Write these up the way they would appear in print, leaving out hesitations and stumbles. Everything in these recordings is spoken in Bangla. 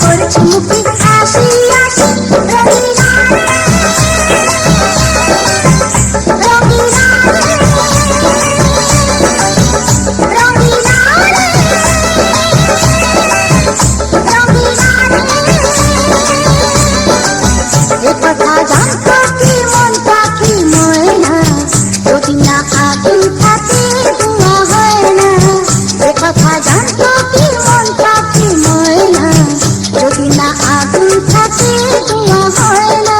করছি মুখে হাসি হাসি রঙিলা রঙিলা রঙিলা এ কথা জানতো কি মন পাখি ময়না যদি না আগুন থাকে ধোঁয়া হয় না এ কথা জানতো কি মন পাখি ময়না যদি না আগুন থাকে ধোঁয়া হয় না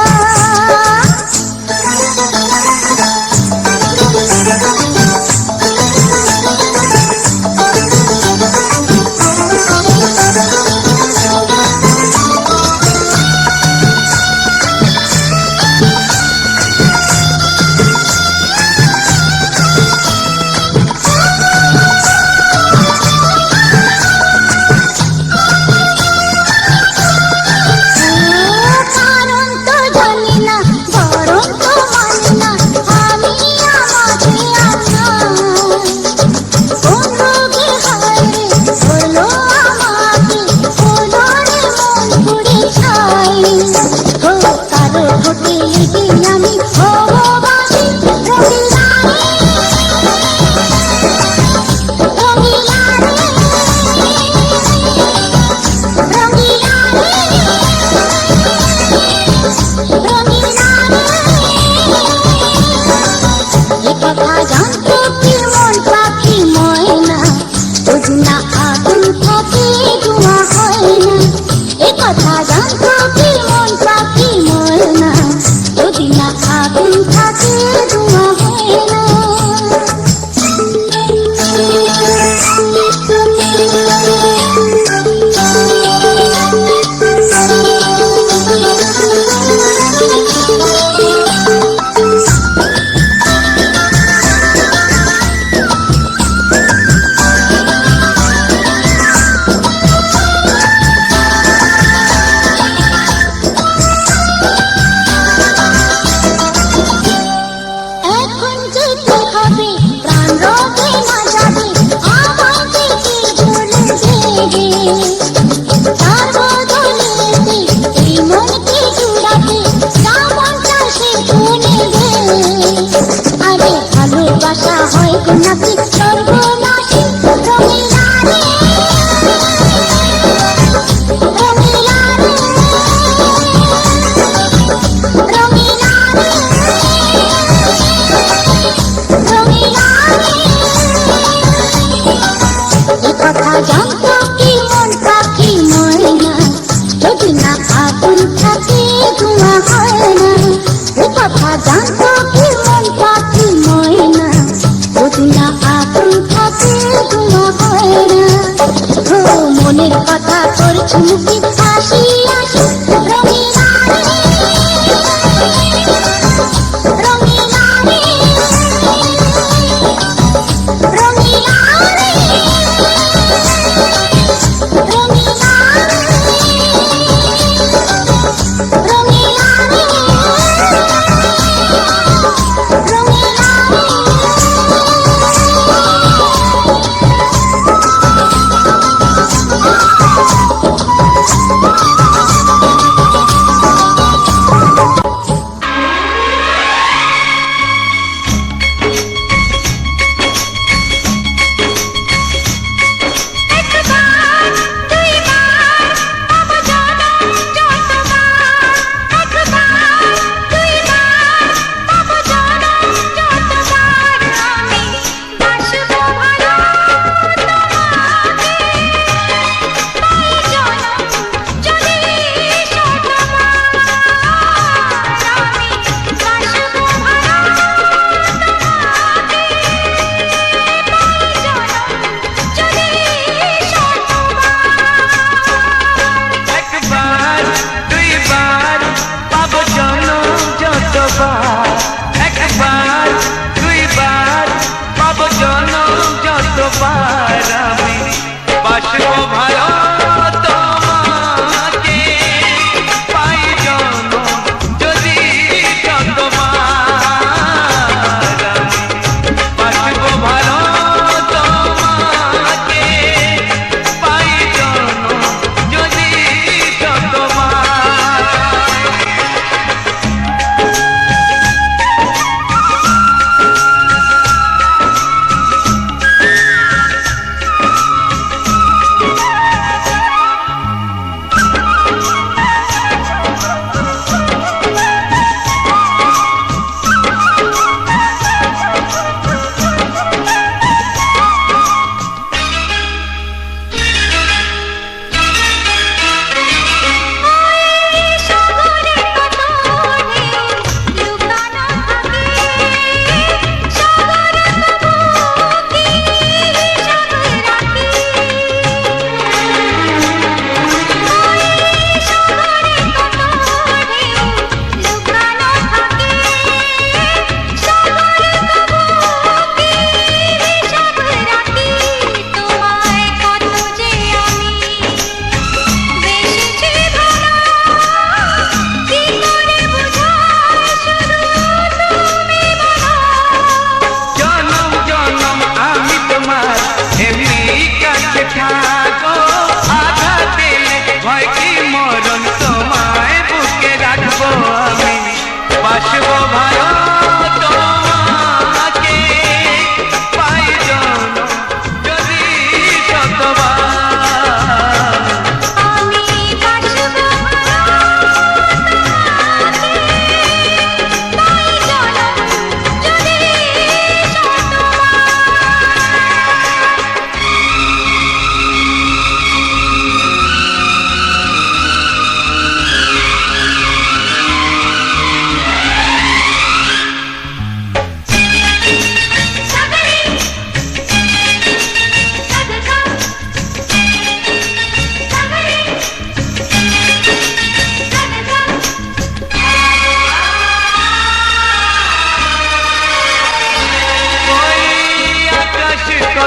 মনের কথা করছি মুখে হাসি হাসি রঙিলা রঙিলা রঙিলা রঙিলা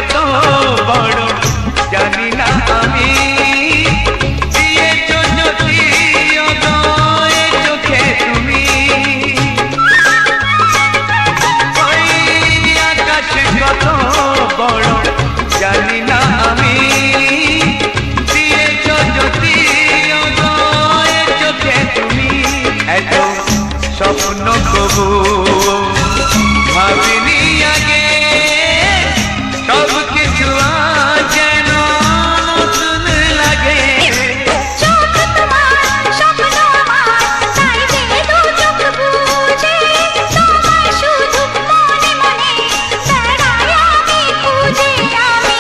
কত বড় জানি না আমি দিয়েছো যদি অদয় চোখে তুমি ওই আকাশ কত বড় জানি না আমি দিয়েছো যদি অদয় চোখে তুমি এত স্বপ্ন কবু ভাবিনি আগে সব কিছু যেন নতুন লাগে চোখ তোমার স্বপ্ন আমার তাই যে দু চোখ বুঝে তোমায় শুধু মনে মনে বেড়াই আমি খুঁজে আমি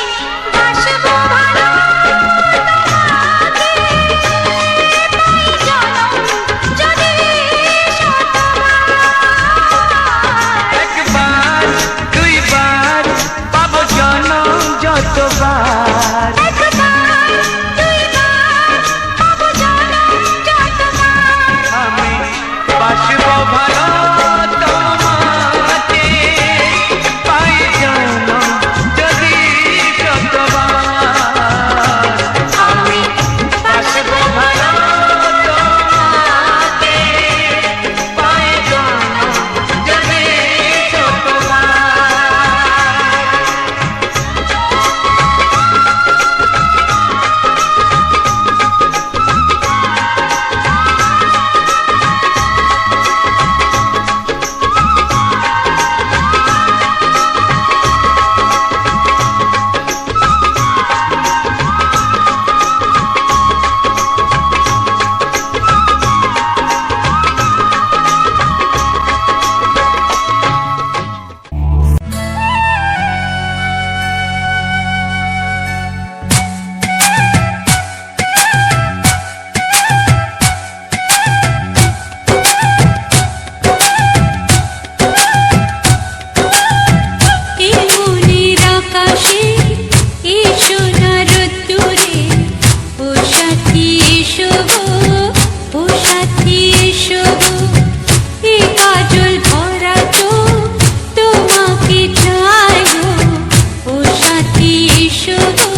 বাসবো ভালো তোমাকে পাই জনম যদি শতবার একবার দুইবার পাবো জনম যতবার একবার দুইবার পাবো জনম যতবার আমি বাসবো ভালো তোমাকে পাই জনম যদি শতবার আমি বাসবো ভালো তোমাকে পাই জনম যদি শতবার এই মনের আকাশে এই সোনার রোদ্দুরে ও সাথী এসো গো, ও সাথী এসো গো, এই কাজল ভরা চোখ তোমাকে চাই গো, ও সাথী এসো গো,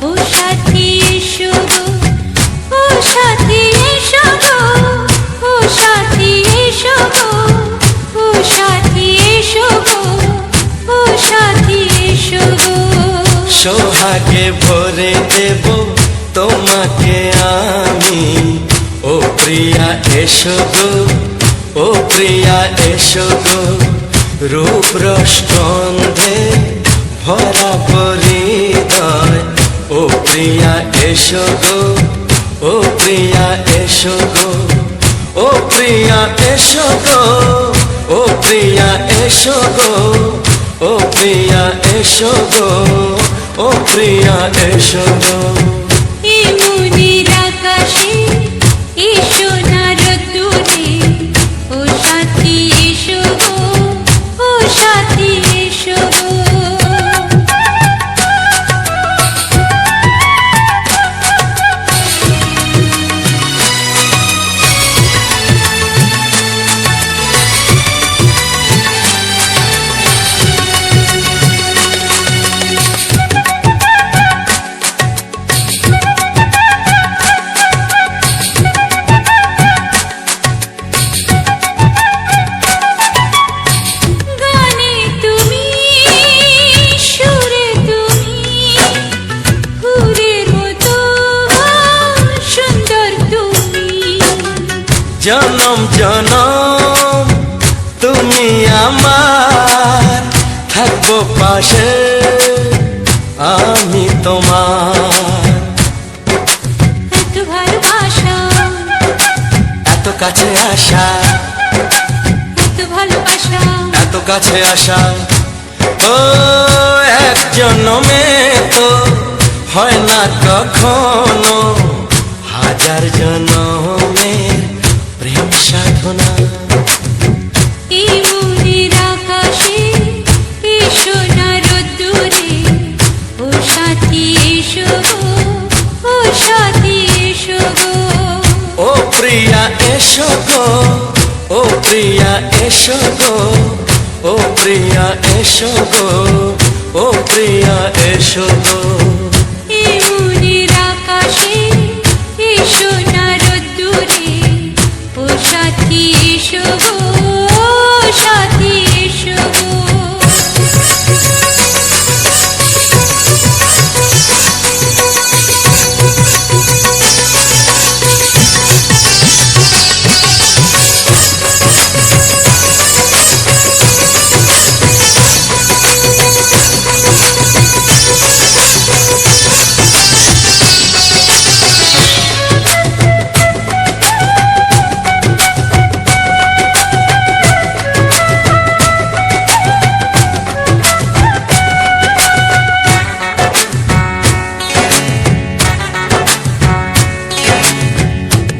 ও সাথী এসো গো, ও সাথী এসো গো, ও সাথী এসো গো, ও সাথী এসো গো, ও সাথী এসো গো। সোহাগে ভরে দেব তোমাকে আমি, ও প্রিয়া এসো গো, ও প্রিয়া এসো গো, রূপ রস গন্ধে ভরা পরিদয়, ও প্রিয়া এসো গো, ও প্রিয়া এসো গো, ও প্রিয়া এসো গো, ও প্রিয়া এসো গো, ও প্রিয়া এসো গো, ও প্রিয়া এসো গো। এই মনের আকাশে এই সোনার রোদ্দুরে ও সাথী এসো গো, ও সাথী এসো গো। গানে তুমি সুরে তুমি ফুলের মতো সুন্দর তুমি জনম জনম তুমি আমার, থাকবো পাশে আমি তোমার। এত ভালোবাসা এত কাছে আসা, এত ভালোবাসা এত কাছে আসা, ও এক জন্মে তো হয় না কখনো, হাজার জন্মের প্রেম সাধনা। এই মনের আকাশে এই সোনার রোদ্দুরে ও সাথী এসো গো, ও সাথী এসো গো। ও প্রিয়া এসো গো, ও প্রিয়া এসো গো, ও প্রিয়া এসো গো, ও প্রিয়া এসো গো এ মনের আকাশে এসো না রোদ্দুরে ও সাথী এসো গো সাথী এসো গো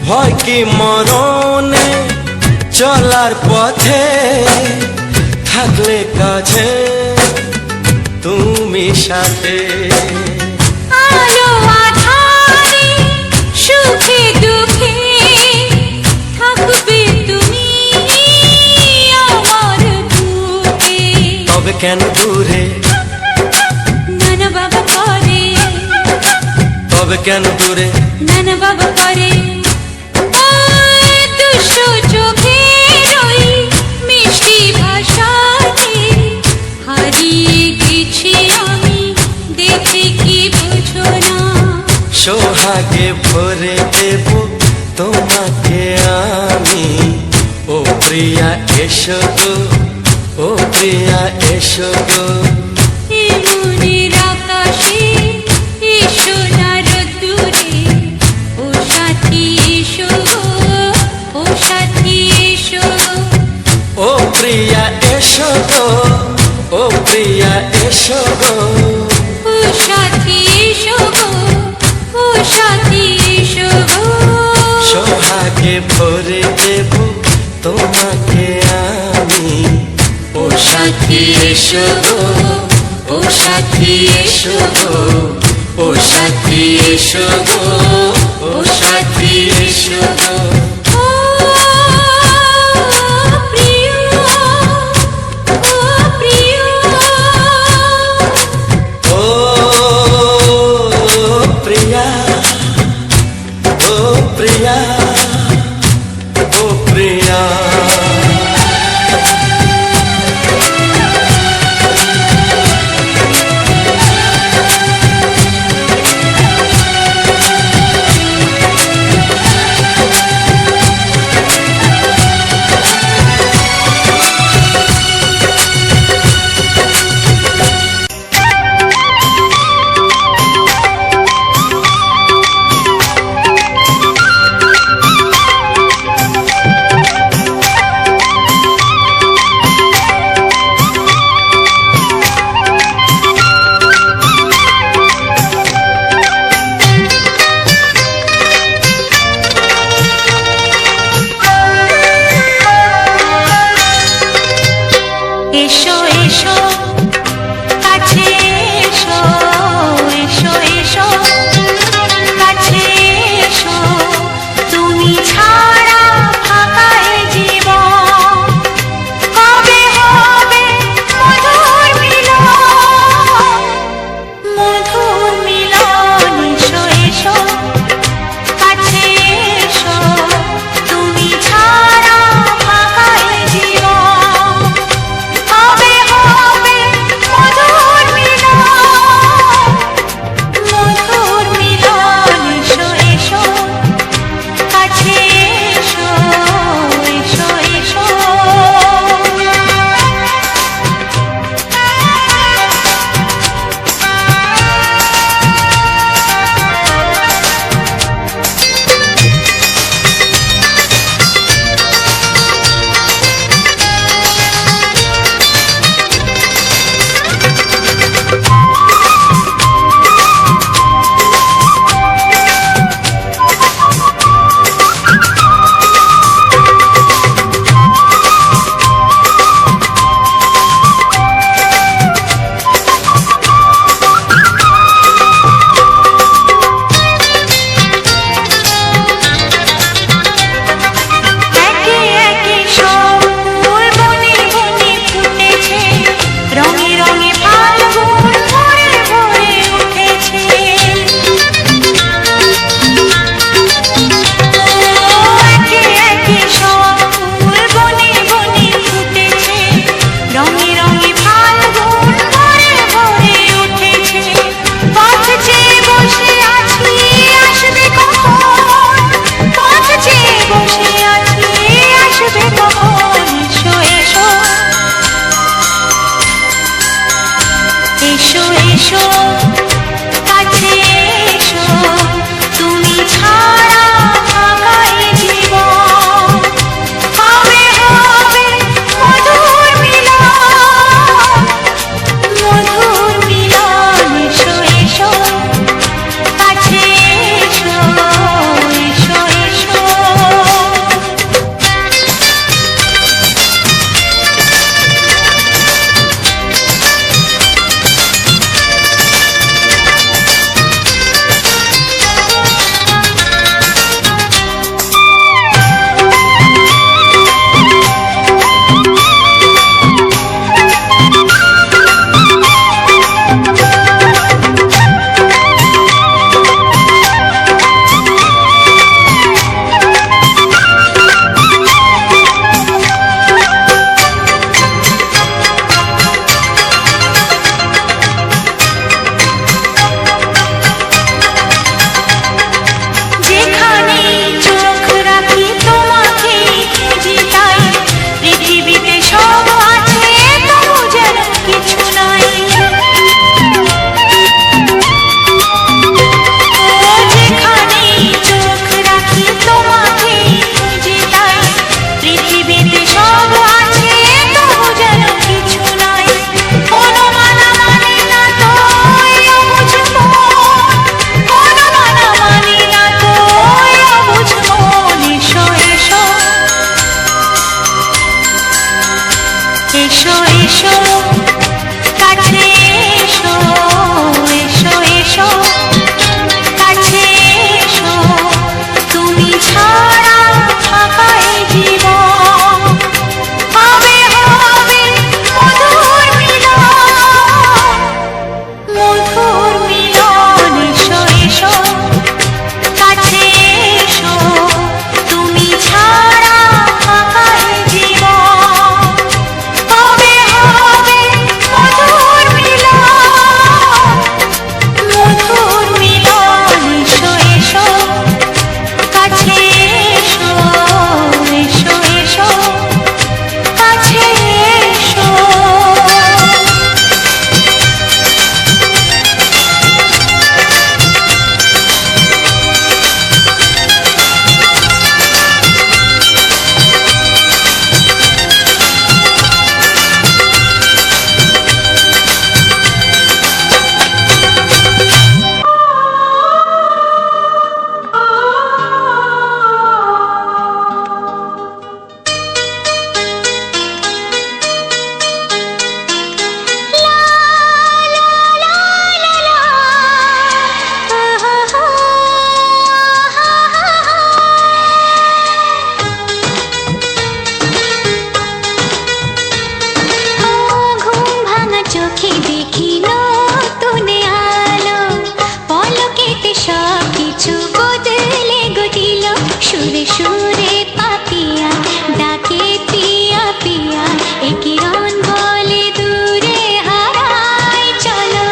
ভয় কি মরণে চলার পথে থাকলে কাছে তুমি সাথে আলো আঁধারে সুখে দুঃখে থাকবে তুমি আমার বুকে তবে কেন দূরে নানা বাবা করে তবে কেন দূরে নানা বাবা করে ওই দুষ্টু চোখের ওই মিষ্টি ভাষাতে হারিয়ে গেছি আমি দেখে কি বুঝো না সোহাগে ভরে দেব তোমাকে আমি ও প্রিয়া এসো গো ও প্রিয়া এসো গো এ মনের আকাশে এসো না রোদ্দুরে ও সাথী এসো গো ও সাথী এসো গো ও প্রিয়া এসো গো ও প্রিয়া এসো গো ও সাথী এসো গো ও সাথী এসো গো সোহাগে ভরে দেব তোমাকে আমি ও সাথী এসো গো ও সাথী এসো গো ও সাথী এসো গো ও সাথী এসো গো ও প্রিয় ও প্রিয় ও প্রিয়া ও প্রিয়া ও প্রিয়া সুরে সুরে পাপিয়া ডাকে পিয়া পিয়া এ কিরণ বলে দূরে হারায় চলো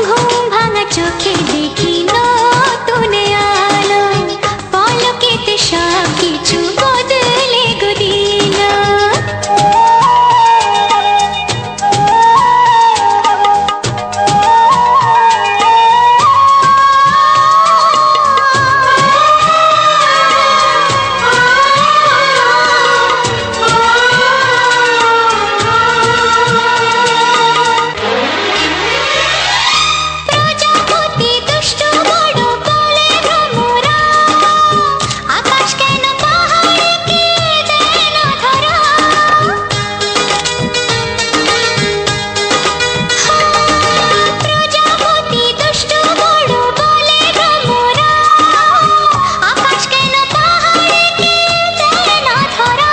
ঘুম ভাঙা চোখে দেখি নতুন আলো পলকেতে সব কিছু বদলে গো দিল প্রজাপতি দুষ্ট বড় বলে ভ্রমরা আকাশ কেন পাহাড়কে দেয় না ধরা প্রজাপতি দুষ্ট বড় বলে ভ্রমরা আকাশ কেন পাহাড়কে দেয় না ধরা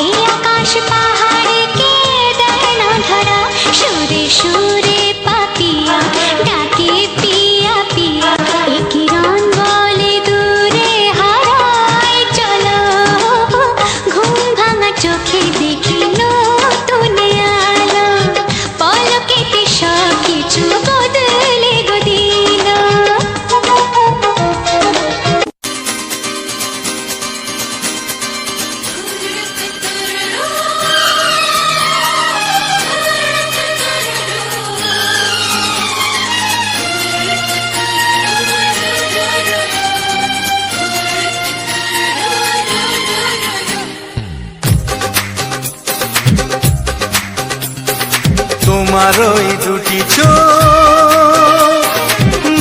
এই আকাশ পাহাড়কে দেয় না ধরা সুরে সুরে পাপিয়া ডাকে পিয়া পিয়া এ কিরণ বলে দূরে হারায় চলো ঘুম ভাঙা চোখে দেখি নতুন আলো পলকেতে সব কিছু বদলে গো দিল তোমার ওই দুটি চোখ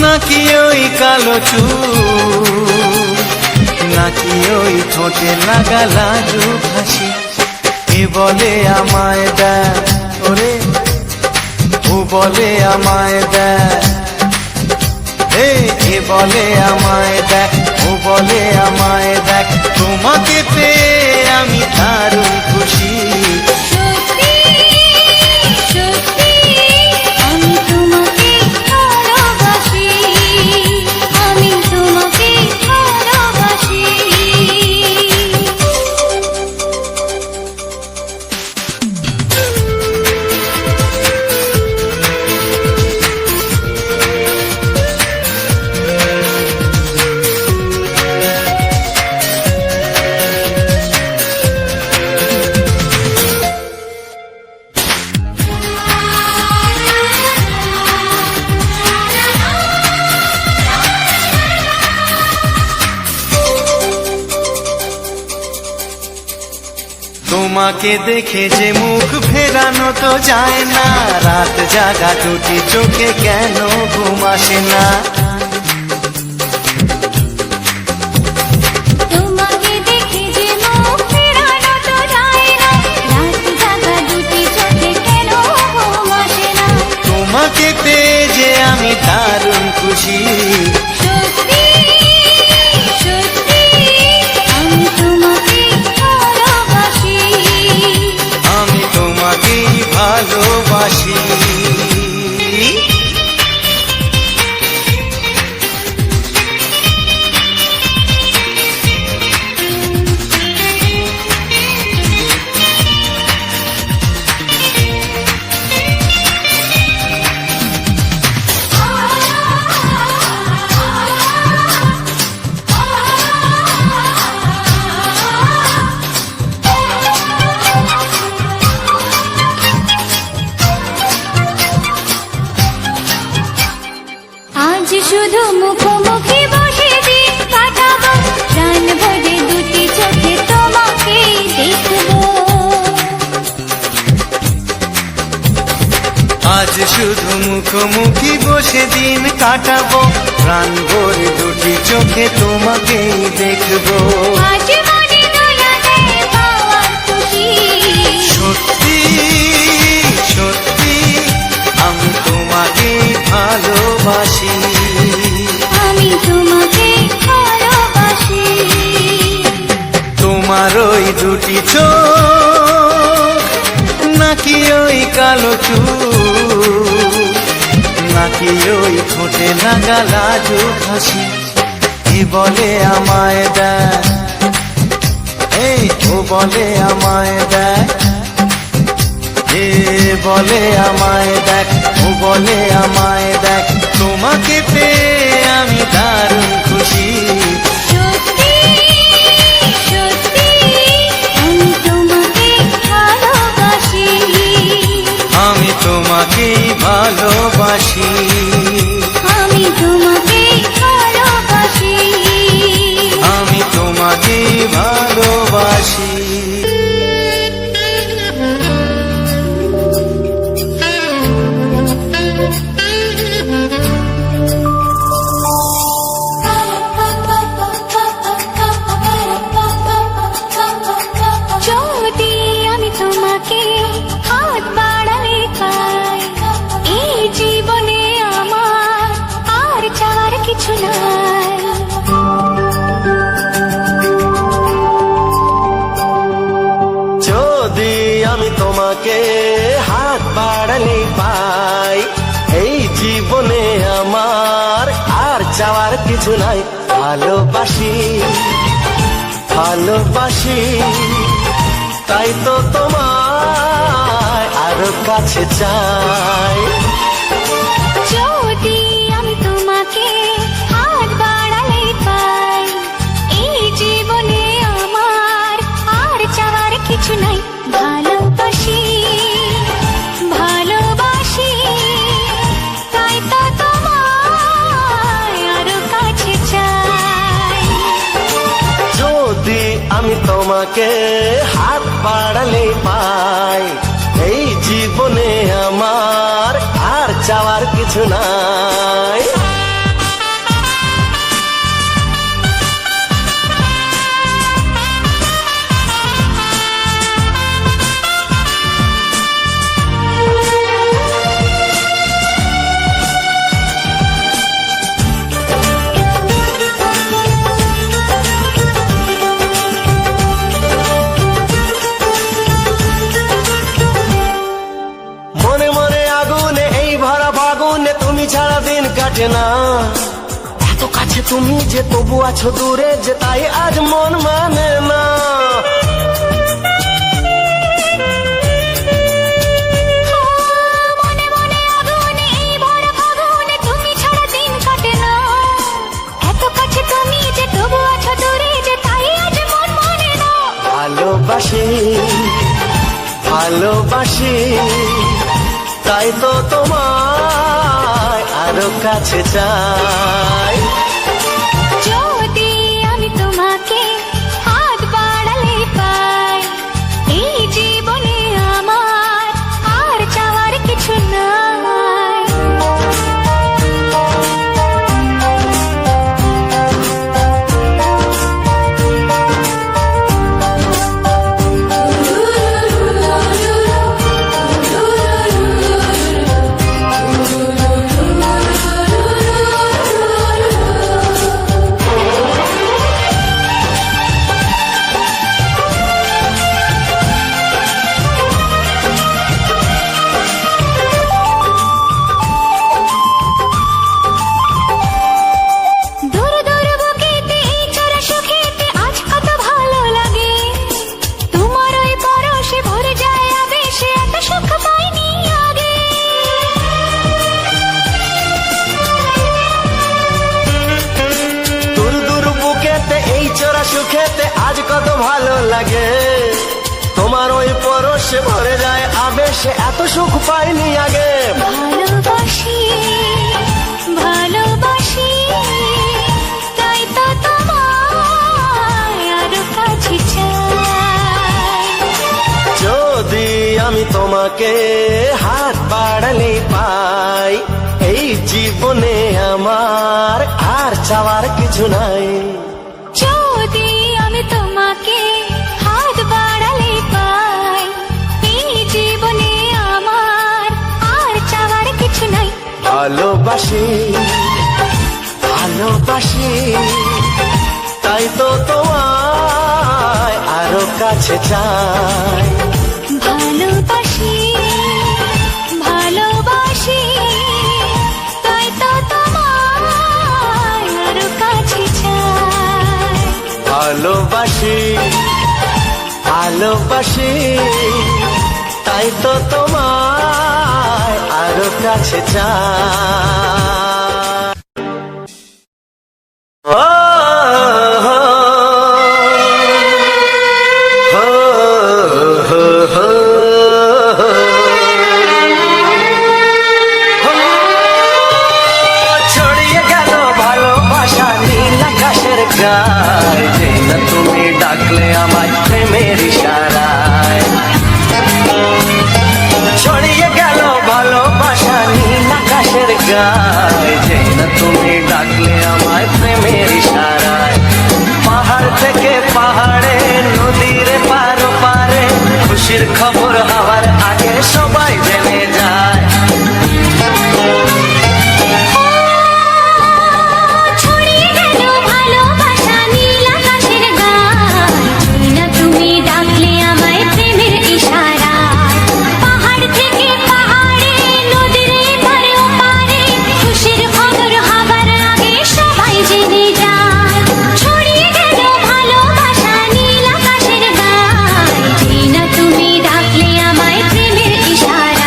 নাকি ওই কালো চুল নাকি ওই ঠোঁটে লাগা লাজু হাসি এ বলে আমায় দেয় ওরে ও বলে আমায় দেয় এ বলে আমায় দেখ ও বলে আমায় দেখ তোমাকে পেয়ে আমি দারুণ খুশি সত্যি সত্যি আমি তোমাকে ভালোবাসি আমি তোমাকে ভালোবাসি তোমাকে দেখে যে মুখ ফেরানো তো যায় না রাত জাগা দুটি চোখে কেন ঘুম আসে না তোমাকে দেখে যে মুখ ফেরানো তো যায় না রাত জাগা দুটি চোখে কেন ঘুম আসে না তোমাকে পেয়ে যে আমি দারুণ খুশি সত্যি সত্যি আমি তোমাকে ভালোবাসি আমি তোমাকেই ভালোবাসি আজ শুধু মুখোমুখি বসে দিন কাটাবো প্রাণ ভরে দুটি চোখে তোমাকে দেখবো আজ শুধু মুখোমুখি বসে দিন কাটাবো প্রাণ ভরে দুটি চোখে তোমাকেই দেখবো আজ মনে দোলা দেয় পাওয়ার খুশি সত্যি সত্যি আমি তোমাকেই ভালোবাসি আমি তোমাকে ভালোবাসি তোমার ওই দুটি চোখ নাকি ওই কালো চুল নাকি ওই ঠোঁটে লাগা লাজুক হাসি এ বলে আমায় দেখ, এই ও বলে আমায় দেখ, এ বলে আমায় দেখ, ও বলে আমায় দেখ, তোমাকে পেয়ে আমি দারুণ খুশি। সত্যি সত্যি আমি তোমাকে ভালোবাসি, আমি তোমাকেই ভালোবাসি, আমি তোমাকে ভালোবাসি। আমি তোমাকেই ভালোবাসি। যদি আমি তোমাকে হাত বাড়ালে পাই, এই জীবনে আমার আর চাওয়ার কিছু নাই। যদি আমি তোমাকে হাত বাড়ালে পাই, এই জীবনে আমার আর চাওয়ার কিছু নাই। ভালোবাসি ভালোবাসি, তাই তো তোমায় আরো কাছে চাই। যদি আমি তোমাকে হাত বাড়ালে পাই, এই জীবনে আমার আর চাওয়ার কিছু নাই। ভালোবাসি ভালোবাসি, তাই তো তোমায় আরো কাছে চাই। যদি আমি তোমাকে হাত বাড়ালে পাই, এই জীবনে আমার আর চাওয়ার কিছু নাই। মনে মনে আগুনে এই ভরা ফাগুনে তুমি ছাড়া দিন কাটে না। এত কাছে তুমি যে তবু আছো দূরে, যে তাই আজ মন মানে না। মনে মনে আগুনে এই ভরা ফাগুনে তুমি ছাড়া দিন কাটে না। এত কাছে তুমি যে তবু আছো দূরে, যে তাই আজ মন মানে না। ভালোবাসি ভালোবাসি, তাই তো তোমায় আরো কাছে চাই। যদি আমি তোমাকে হাত বাড়ালে পাই, এই জীবনে আমার আর চাওয়ার কিছু নাই। দূর দূর বুকেতে এই চোরা সুখেতে আজ কত ভালো লাগে। তোমার ওই পরশে ভরে যায় আবেশে, এত সুখ পাইনি আগে। দূর দূর বুকেতে এই চোরা সুখেতে আজ কত ভালো লাগে। তোমার ওই পরশে ভরে যায় আবেশে, এত সুখ পাইনি আগে। ভালোবাসি ভালোবাসি, তাই তো তোমায় আরো কাছে চাই। যদি আমি তোমাকে হাত বাড়ালে পাই, এই জীবনে আমার আর চাওয়ার কিছু নাই। যদি আমি তোমাকে হাত বাড়ালে পাই, এই জীবনে আমার আর চাওয়ার কিছু নাই। ভালোবাসি ভালোবাসি, তাই তো তোমায় আরো কাছে চাই। ভালোবাসি ভালোবাসি, তাই তো তোমায় আরো কাছে চাই। ভালোবাসি ভালোবাসি তাই তো তোমায় আরো কাছে চাই ও ছড়িয়ে গেল ভালোবাসা নীল আকাশের গায় যে না তুমি ডাকলে আমায় প্রেমের ইশারায় ছড়িয়ে গেল ভালোবাসা নীল আকাশের গায় যে না তুমি ডাকলে আমায় প্রেমের ইশারায় পাহাড় থেকে পাহাড়ে নদীর পার পারে খুশির খবর হওয়ার আগে সবাই জেনে যায় ছড়িয়ে গেল ভালোবাসা নীল আকাশের গায় না তুমি ডাকলে আমায় প্রেমের ইশারায় পাহাড় থেকে পাহাড়ে নদীর এপারে ওপারে খুশির খবর হবার আগে সবাই জেনে যায় ছড়িয়ে গেল ভালোবাসা নীল আকাশের গায় না তুমি ডাকলে আমায় প্রেমের ইশারায়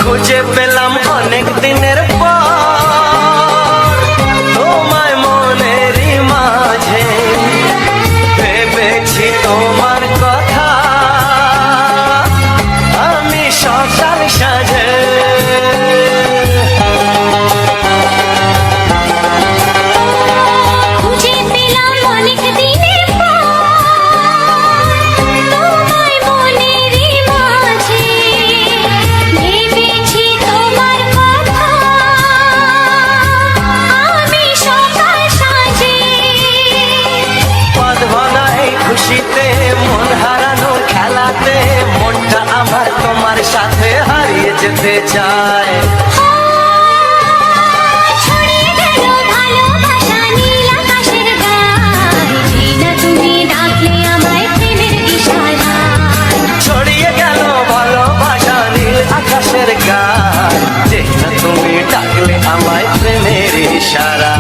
খুঁজে পেলাম অনেক দিনের পর তোমায় মনেরই মাঝে ভেবেছি তোমার কথা আমি সকাল সাজে খুঁজে পেলাম অনেক দিনের পর তোমায় মনেরই মাঝে ভেবেছি তোমার কথা আমি সকাল সাজে পদ ভরা এই খুশিতে মন হারানো খেলাতে মনটা আমার তোমার সাথে হারিয়ে যেতে চায় ছড়িয়ে গেল ভালোবাসা নীল আকাশের গায় না তুমি ডাকলে আমায় প্রেমের ইশারায় ছড়িয়ে গেল ভালোবাসা নীল আকাশের গায় যে না তুমি ডাকলে আমায় প্রেমের ইশারা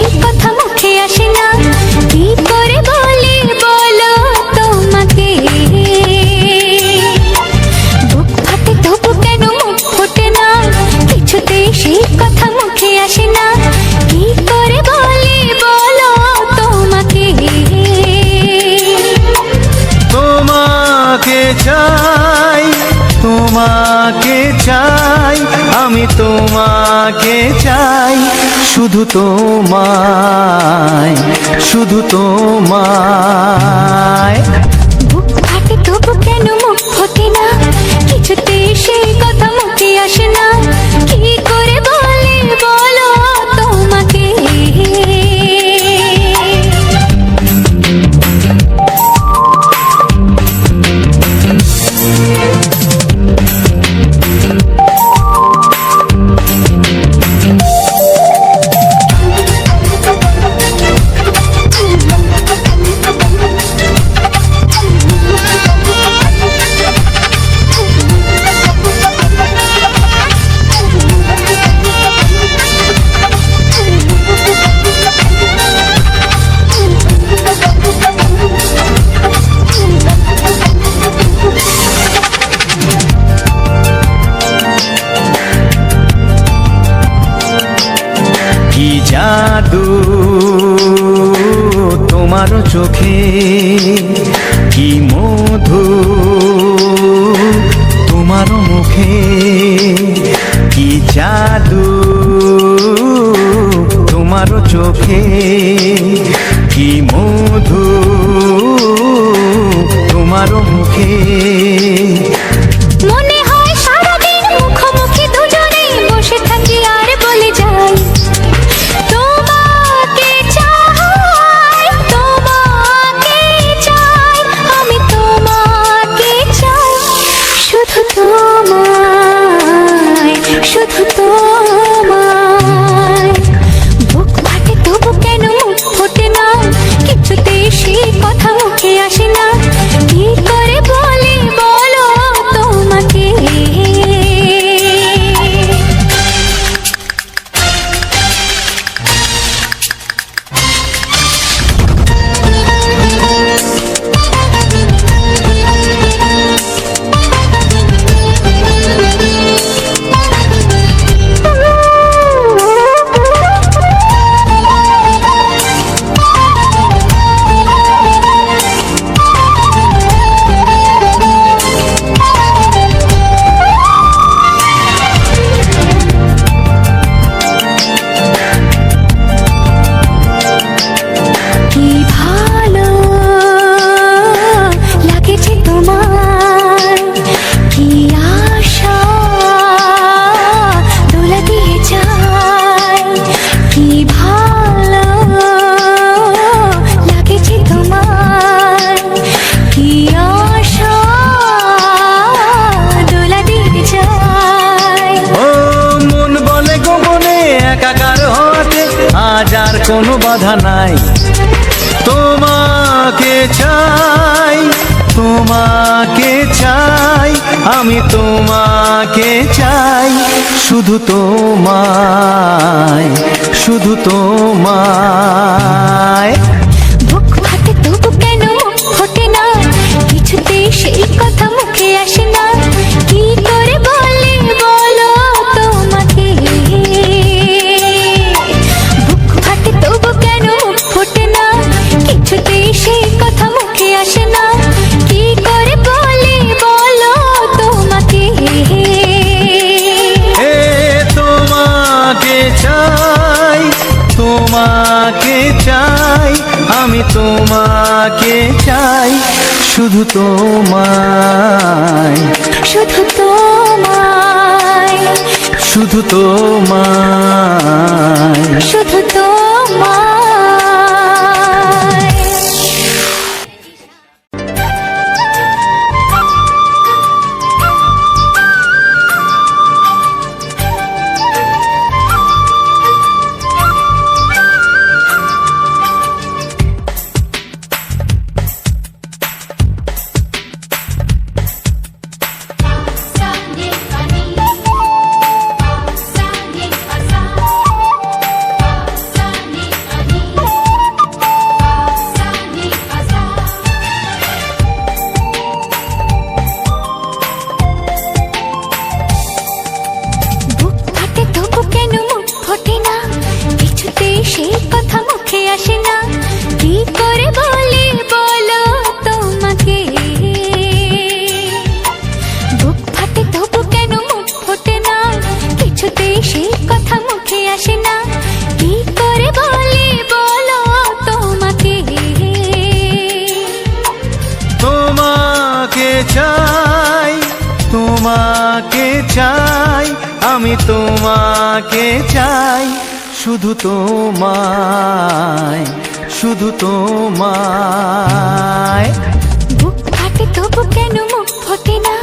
সেই কথা মুখে আসে না, কি করে বলি বলো তোমাকে। বুক ফাটে তবু কেন মুখ ফোটে না, কিছুতেই সেই কথা মুখে আসে না, কি করে বলি বলো তোমাকে। তোমাকে চাই, তোমাকে চাই, আমি তোমাকে চাই, শুধু তোমায়, শুধু তোমায়। বুক ফাটে তবু কেন মুখ ফোটে না, কিছুতেই সেই কথা মুখে আসে না, কি করে বলি বলো তোমাকে। কি জাদু তোমার চোখে, কি মধু তোমার মুখে, কি জাদু তোমার চোখে, কি মধু তোমার মুখে। মনে হয় সারাদিন মুখোমুখি দুজনেই বসে থাকি আর বলে যাই, তোমাকে চাই, তোমাকে চাই, আমি তোমাকে চাই, শুধু তোমায়, শুধু তোমায়। বুক ফাটে তবু কেন মুখ ফোটে না, কিছুতেই সেই কথা মুখে আসে না, কি করে বলি বলো তোমাকে। কি ভালো লাগেছে তোমার, কি আশা দোলা দিয়ে যায়, কি ভালো লাগেছে তোমার, কি আশা দোলা দিয়ে যায়। ও মন বলে গোপনে একাকার হতে আজ আর কোনো বাধা নাই, তোমাকে চাই, তোমাকে চাই, আমি তোমাকে চাই, শুধু তোমায়, শুধু তোমায়। বুক ফাটে তবু কেন মুখ ফোটে না, কিছুতেই সেই কথা মুখে আসে না, কি করে বলি বলো তোমাকে। বুক ফাটে তবু কেন মুখ ফোটে না, কিছুতেই সেই কথা মুখে আসে না, কি করে বলি বলো তোমাকে। এ তোমাকে চাই, তোমাকে চাই, আমি তোমাকে চাই, শুধু তোমায়, শুধু তোমায়, শুধু তোমায়। শুধু তোমায়। আমি তোমাকে চাই, শুধু তোমায়, শুধু তোমায়। বুক ফাটে তবু কেন মুখ ফোটে না,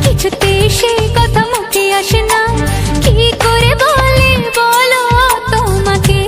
কিছুতে সেই কথা মুখে আসে না, কি করে বলে বলো তোমাকে।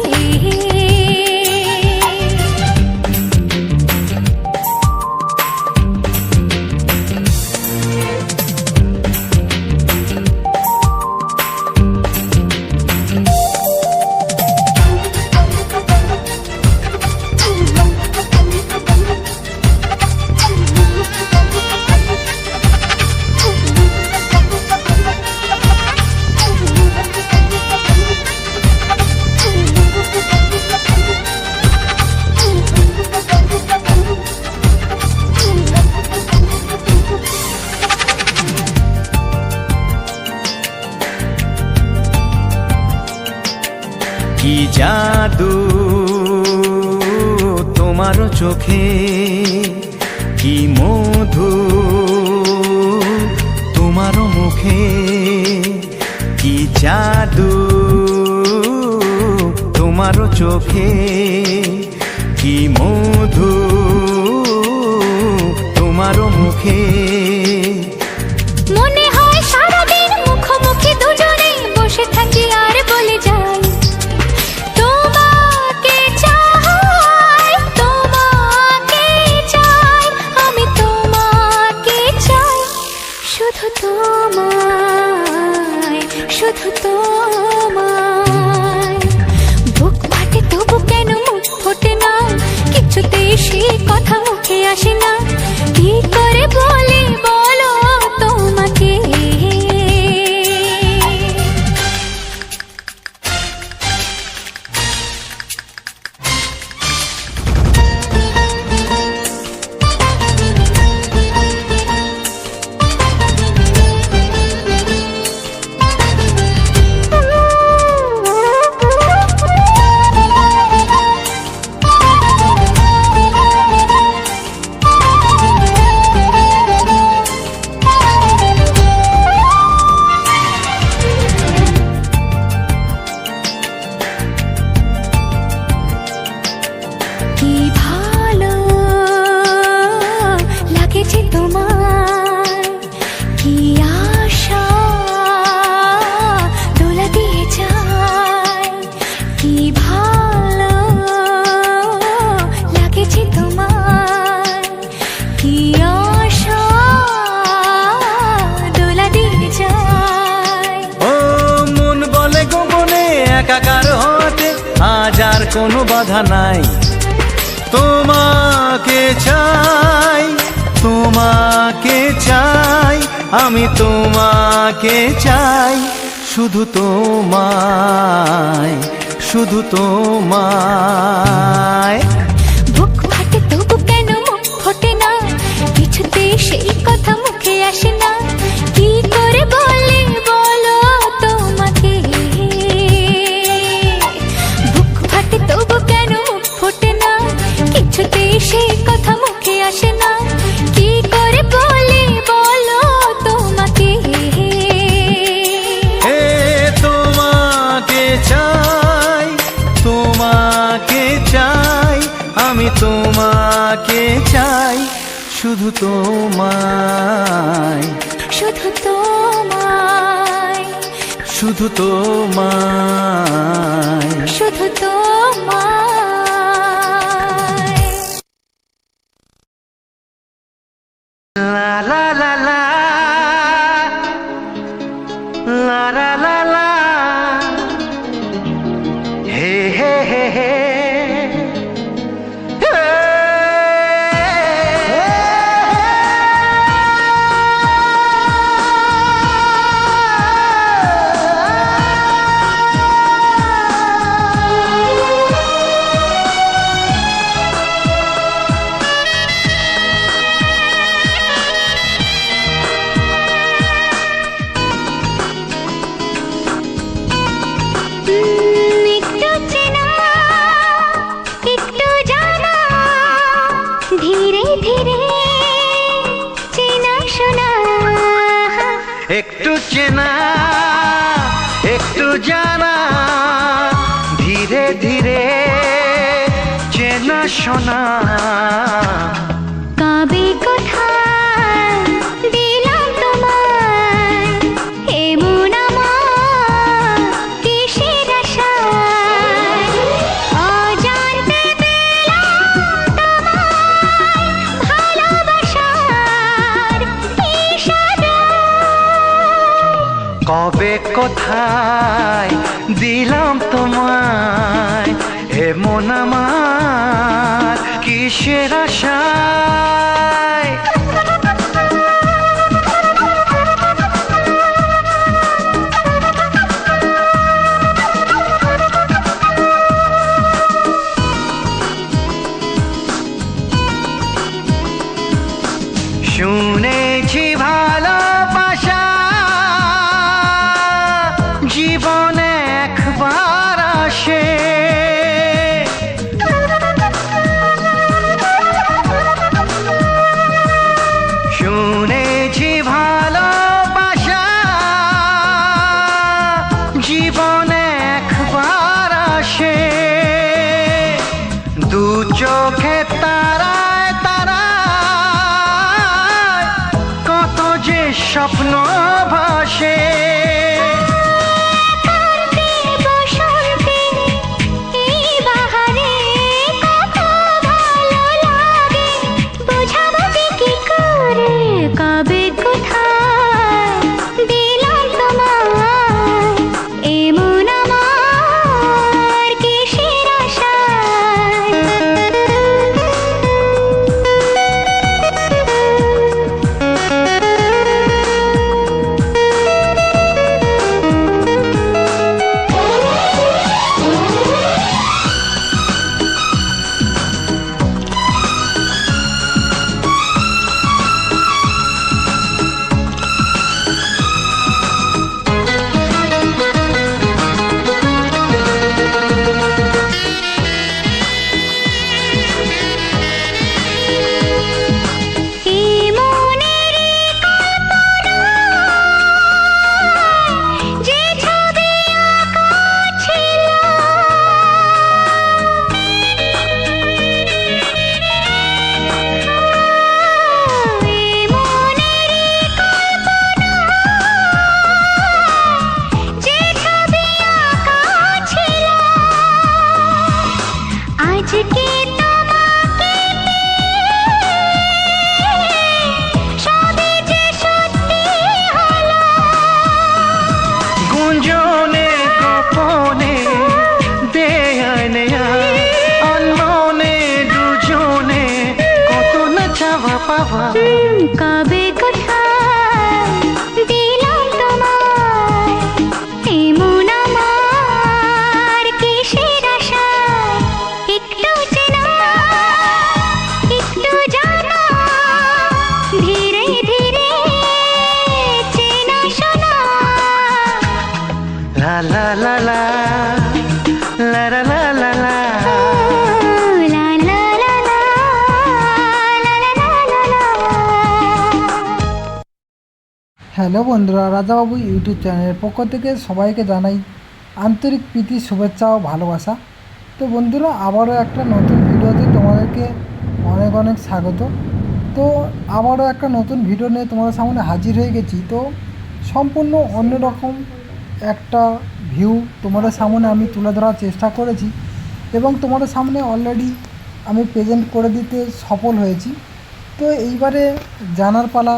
কি জাদু তোমার চোখে, কি মধু তোমার মুখে, কি জাদু তোমার চোখে, কি মধু তোমার মুখে। মনে হয় সারাদিন মুখোমুখি দুজনে বসে থাকি আর বলে যাই তোমাকে চাই, তোমাকে চাই, আমি তোমাকে চাই, শুধু তোমায়, শুধু তোমায়। বুক ফাটে তবু কেন মুখ ফোটে না, কিছুতে সেই কথা মুখে আসে না, কি করে বলে বলো তোমাকে। কি ভালো লাগেছে তোমার, কি আশা দোলা দিয়ে যায়, কি ভালো লাগেছে তোমার, কি আশা দোলা দিয়ে যায়। ও মন বলে গোপনে একাকার হতে আজ আর কোনো বাধা নাই, তোমাকে চাই, তোমাকে চাই, আমি তোমাকে চাই, শুধু তোমায়, শুধু তোমায়। বুক ফাটে তবু কেন মুখ ফোটে না, কিছুতে সেই কথা মুখে আসে না, কি করে বলে বলো তোমাকে। বুক ফাটে তবু কেন মুখ ফোটে না, কিছুতে সেই কথা মুখে আসে না, কি করে বলে বলো তোমাকে। হে তোমাকে চাই, তোমাকে চাই, আমি তোমাকে চাই, শুধু তোমায়, শুধু তোমায়, শুধু তোমায়। শুধু তোমায়। লা লা লা লা, লা লা লা লা, হে হে হে হে, একটু চেনা, একটু জানা, ধীরে ধীরে চেনা শোনা। একটু চেনা, সোনা কবে কোথায় দিলাম তোমায় এমন আমার কিসের আশায় অজান্তে পেলাম তোমায় ভালোবাসার ইশারায় কবে কোথায় দিলাম তোমায় এমন আমার কিসের আশায় শুনেছি ভালোবাসা জীবনে একবার আসে শুনেছি ভালোবাসা জীবনে একবার আসে দু চোখে তারায় তারায় কত যে স্বপ্ন ভাসে কালকে বসন্তে এই বাহারে কত ভালো লাগে বোঝাবো যে কি করে কবে কোথায় দিলাম তোমায় এমন আমার কিসের আশায় এই মনেরই কল্পনায় যে ছবি আঁকা ছিল এই মনেরই কল্পনায় যে ছবি আঁকা ছিল আজকে তোমাকে সবই যে সত্যি হলো গুঞ্জনে গোপনে দেয়ানে অন্যনে দুজনে কত না চাওয়া পাওয়া কবে কোথায় দিলাম তোমায় এমন আমার কিসের আশায় একটু চেনা একটু জানা ধীরে ধীরে চেনা শোনা লা লা লা লা লা লা লা লা লা লা লা লা লা লা লা লা লা। হ্যালো বন্ধুরা, রাজাবাবু ইউটিউব চ্যানেলের পক্ষ থেকে সবাইকে জানাই আন্তরিক প্রীতি শুভেচ্ছা ও ভালোবাসা। তো বন্ধুরা, আবারও একটা নতুন ভিডিওতে তোমাদেরকে অনেক অনেক স্বাগত। তো আবারও একটা নতুন ভিডিও নিয়ে তোমাদের সামনে হাজির হয়ে গেছি। তো সম্পূর্ণ অন্যরকম একটা ভিউ তোমাদের সামনে আমি তুলে ধরার চেষ্টা করেছি এবং তোমাদের সামনে অলরেডি আমি প্রেজেন্ট করে দিতে সফল হয়েছি। তো এইবারে জানার পালা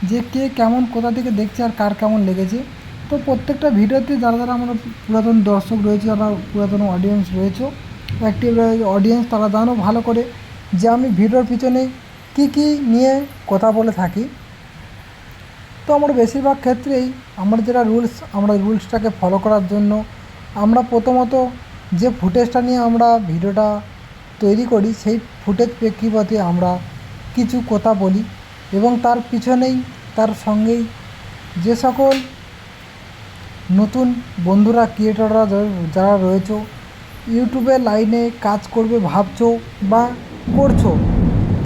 যে কে কেমন কোথা থেকে দেখছে আর কার কেমন লেগেছে। তো প্রত্যেকটা ভিডিওতে যারা যারা আমরা পুরাতন দর্শক রয়েছে, যারা পুরাতন অডিয়েন্স রয়েছে, অ্যাক্টিভ অডিয়েন্স, তারা জানো ভালো করে যে আমি ভিডিওর পিছনে কি কি নিয়ে কথা বলে থাকি। তো আমরা বেশিরভাগ ক্ষেত্রেই আমরা যেটা আমরা রুলসটাকে ফলো করার জন্য আমরা প্রথমত যে ফুটেজটা নিয়ে আমরা ভিডিওটা তৈরি করি সেই ফুটেজ প্রেক্ষিপটে আমরা কিছু কথা বলি এবং তার পিছনেই তার সঙ্গেই যে সকল নতুন বন্ধুরা ক্রিয়েটররা যারা রয়েছে ইউটিউবের লাইনে কাজ করবে ভাবছো বা করছো,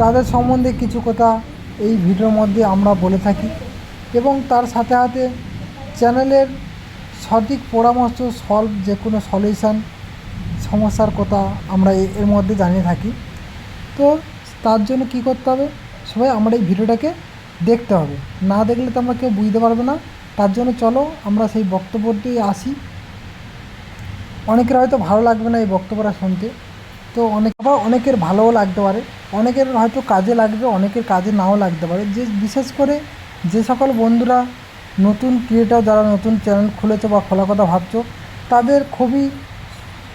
তাদের সম্বন্ধে কিছু কথা এই ভিডিওর মধ্যে আমরা বলে থাকি এবং তার সাথে সাথে চ্যানেলের সঠিক পরামর্শ যে কোনো সলিউশান সমস্যার কথা আমরা এর মধ্যে জানিয়ে থাকি। তো তার জন্য কী করতে হবে, সবাই আমার এই ভিডিওটাকে দেখতে হবে, না দেখলে তো আমরা কেউ বুঝতে পারবে না। তার জন্য চলো আমরা সেই বক্তব্যটি আসি। অনেকের হয়তো ভালো লাগবে না এই বক্তব্যটা শুনতে, তো আবার অনেকের ভালোও লাগতে পারে, অনেকের হয়তো কাজে লাগবে, অনেকের কাজে নাও লাগতে পারে। যে বিশেষ করে যে সকল বন্ধুরা নতুন ক্রিয়েটার, যারা নতুন চ্যানেল খুলেছো বা খোলার কথা ভাবছো, তাদের খুবই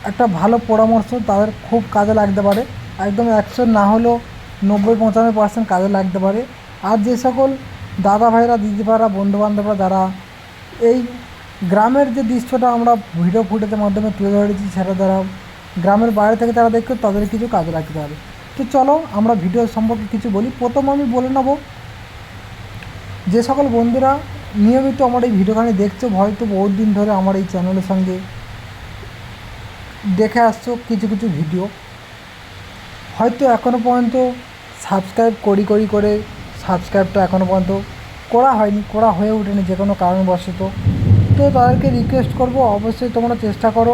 একটা ভালো পরামর্শ, তাদের খুব কাজে লাগতে পারে। একদম 100 না হলেও 90-95% কাজে লাগতে পারে। আর যে সকল দাদা ভাইরা, দিদি ভাইরা, বন্ধুবান্ধবরা যারা এই গ্রামের যে দৃশ্যটা আমরা ভিডিও ফুটেজের মাধ্যমে তুলে ধরেছি, সেটা যারা গ্রামের বাইরে থেকে তারা দেখতে, তাদের কিছু কাজে লাগতে পারে। তো চলো আমরা ভিডিও সম্পর্কে কিছু বলি। প্রথম আমি বলে নেব, যে সকল বন্ধুরা নিয়মিত আমার এই ভিডিওখানি দেখছো, হয়তো বহুত দিন ধরে আমার এই চ্যানেলের সঙ্গে দেখে আসছো কিছু কিছু ভিডিও, হয়তো এখনও পর্যন্ত সাবস্ক্রাইব করে সাবস্ক্রাইবটা এখনও পর্যন্ত করা হয়নি, করা হয়ে ওঠেনি যে কোনো কারণবশত। তো তাদেরকে রিকোয়েস্ট করব, অবশ্যই তোমরা চেষ্টা করো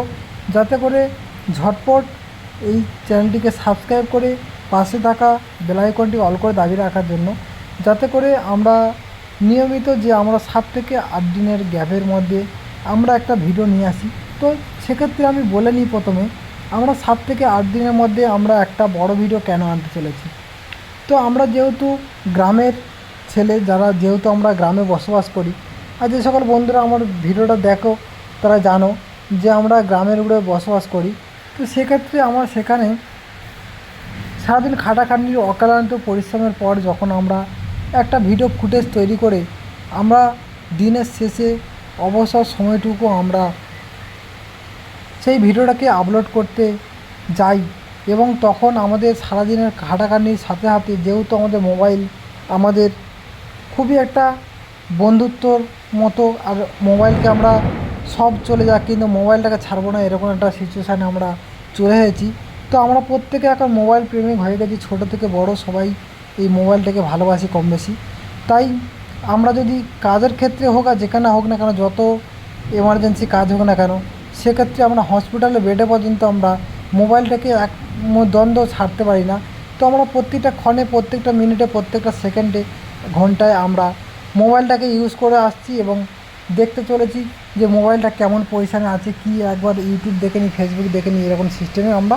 যাতে করে ঝটপট এই চ্যানেলটিকে সাবস্ক্রাইব করে পাশে থাকা বেল আইকনটি অল করে দাবি রাখার জন্য, যাতে করে আমরা নিয়মিত যে আমরা 7 থেকে 8 দিনের গ্যাপের মধ্যে আমরা একটা ভিডিও নিয়ে আসি। তো সেক্ষেত্রে আমি বলে নিই প্রথমে, আমরা 7 থেকে 8 দিনের মধ্যে আমরা একটা বড় ভিডিও কেন আনতে চলেছি। তো আমরা যেহেতু গ্রামের ছেলে, যেহেতু আমরা গ্রামে বসবাস করি, আর যে সকল বন্ধুরা আমার ভিডিওটা দেখো তারা জানো যে আমরা গ্রামের উপরে বসবাস করি। তো সেক্ষেত্রে আমার সেখানে সারাদিন খাটাখাটনির অক্লান্ত পরিশ্রমের পর যখন আমরা একটা ভিডিও ফুটেজ তৈরি করে আমরা দিনের শেষে অবসর সময়টুকু আমরা সেই ভিডিওটাকে আপলোড করতে যাই, এবং তখন আমাদের সারাদিনের খাটাখাটনির সাথে সাথে যেহেতু আমাদের মোবাইল আমাদের খুবই একটা বন্ধুত্বর মতো, আর মোবাইলকে আমরা সব চলে যাক কিন্তু মোবাইলটাকে ছাড়বো না, এরকম একটা সিচুয়েশানে আমরা চলে এসেছি। তো আমরা প্রত্যেকে এখন মোবাইল প্রেমিক হয়ে গেছি, ছোটো থেকে বড় সবাই এই মোবাইলটাকে ভালোবাসি কম বেশি। তাই আমরা যদি কাজের ক্ষেত্রে হোক আর যেখানে হোক না কেন, যত এমার্জেন্সি কাজ হোক না কেন, সেক্ষেত্রে আমরা হসপিটালে বেডে পর্যন্ত আমরা মোবাইলটাকে এক দ্বন্দ্ব ছাড়তে পারি না। তো আমরা প্রত্যেকটা ক্ষণে, প্রত্যেকটা মিনিটে, প্রত্যেকটা সেকেন্ডে, ঘন্টায় আমরা মোবাইলটাকে ইউজ করে আসছি এবং দেখতে চলেছি যে মোবাইলটা কেমন পজিশানে আছে, কি একবার ইউটিউব দেখে নিই, ফেসবুক দেখে নিই, এরকম সিস্টেমে আমরা